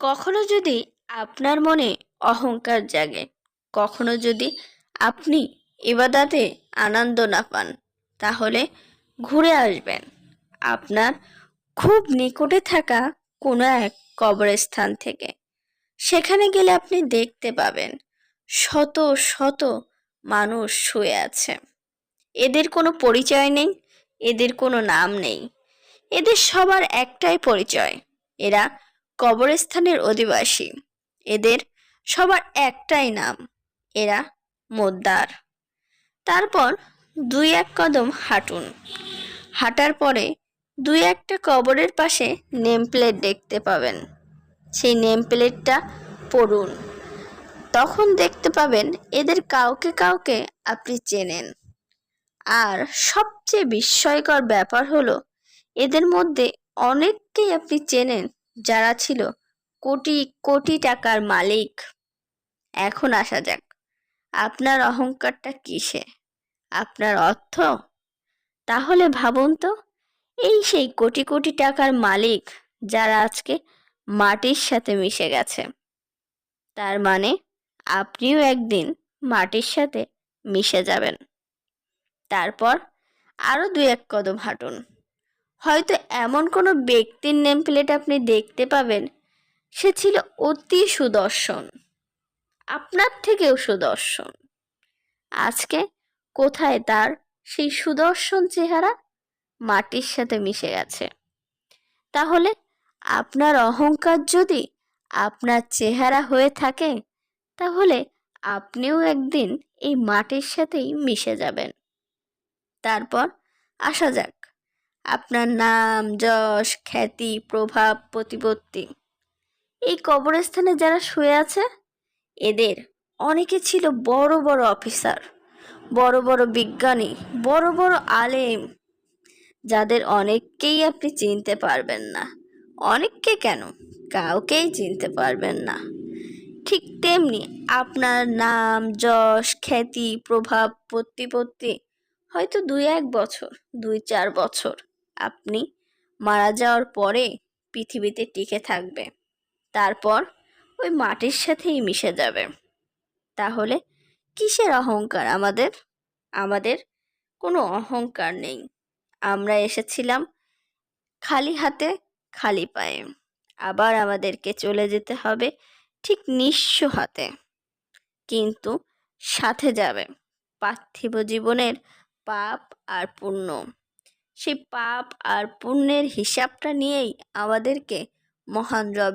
কখনো যদি আপনার মনে অহংকার জাগে, কখনো যদি আপনি ইবাদাতে আনন্দ না পান, তাহলে ঘুরে আসবেন আপনার খুব নিকটে থাকা কোনো এক কবরস্থান থেকে। সেখানে গেলে আপনি দেখতে পাবেন শত শত মানুষ শুয়ে আছে। এদের কোনো পরিচয় নেই, এদের কোনো নাম নেই, এদের সবার একটাই পরিচয়, এরা কবরস্থানের অধিবাসী। এদের সবার একটাই নাম, এরা মোদ্দার। তারপর দুই এক কদম হাঁটুন, হাঁটার পরে দুই একটা কবরের পাশে নেম প্লেট দেখতে পাবেন। সেই নেম প্লেটটা পড়ুন, তখন দেখতে পাবেন এদের কাউকে কাউকে আপনি চেনেন। আর সবচেয়ে বিস্ময়কর ব্যাপার হলো, এদের মধ্যে অনেককেই আপনি চেনেন যারা ছিল কোটি কোটি টাকার মালিক। এখন আসা যাক, আপনার অহংকারটা কিসে? আপনার অর্থ? তাহলে ভাবুন তো, এই সেই কোটি কোটি টাকার মালিক যারা আজকে মাটির সাথে মিশে গেছে। তার মানে আপনিও একদিন মাটির সাথে মিশে যাবেন। তারপর আরো দুই এক কদম হাঁটুন, হয়তো এমন কোনো ব্যক্তির নেম প্লেট আপনি দেখতে পাবেন, সে ছিল অতি সুদর্শন, আপনার থেকেও সুদর্শন। আজকে কোথায় তার সেই সুদর্শন চেহারা? মাটির সাথে মিশে গেছে। তাহলে আপনার অহংকার যদি আপনার চেহারা হয়ে থাকে, তাহলে আপনিও একদিন এই মাটির সাথেই মিশে যাবেন। তারপর আসা যাক আপনার নাম, যশ, খ্যাতি, প্রভাব, প্রতিপত্তি। এই কবরস্থানে যারা শুয়ে আছে, এদের অনেকে ছিল বড় বড় অফিসার, বড় বড় বিজ্ঞানী, বড় বড় আলেম, যাদের অনেককেই আপনি চিনতে পারবেন না। অনেককে কেন, কাউকেই চিনতে পারবেন না। ঠিক তেমনি আপনার নাম, যশ, খ্যাতি, প্রভাব, প্রতিপত্তি হয়তো 2-1 বছর, 2-4 বছর আপনি মারা যাওয়ার পরে পৃথিবীতে টিকে থাকবে। তারপর ওই মাটির সাথেই মিশে যাবে। তাহলে কিসের অহংকার আমাদের? আমাদের কোনো অহংকার নেই। আমরা এসেছিলাম খালি হাতে, খালি পায়ে। আবার আমাদেরকে চলে যেতে হবে ঠিক নিঃস্ব হাতে। কিন্তু সাথে যাবে পার্থিব জীবনের পাপ আর পুণ্য। সেই পাপ আর পুণ্যের হিসাবটা নিয়েই আমাদেরকে মহান রবের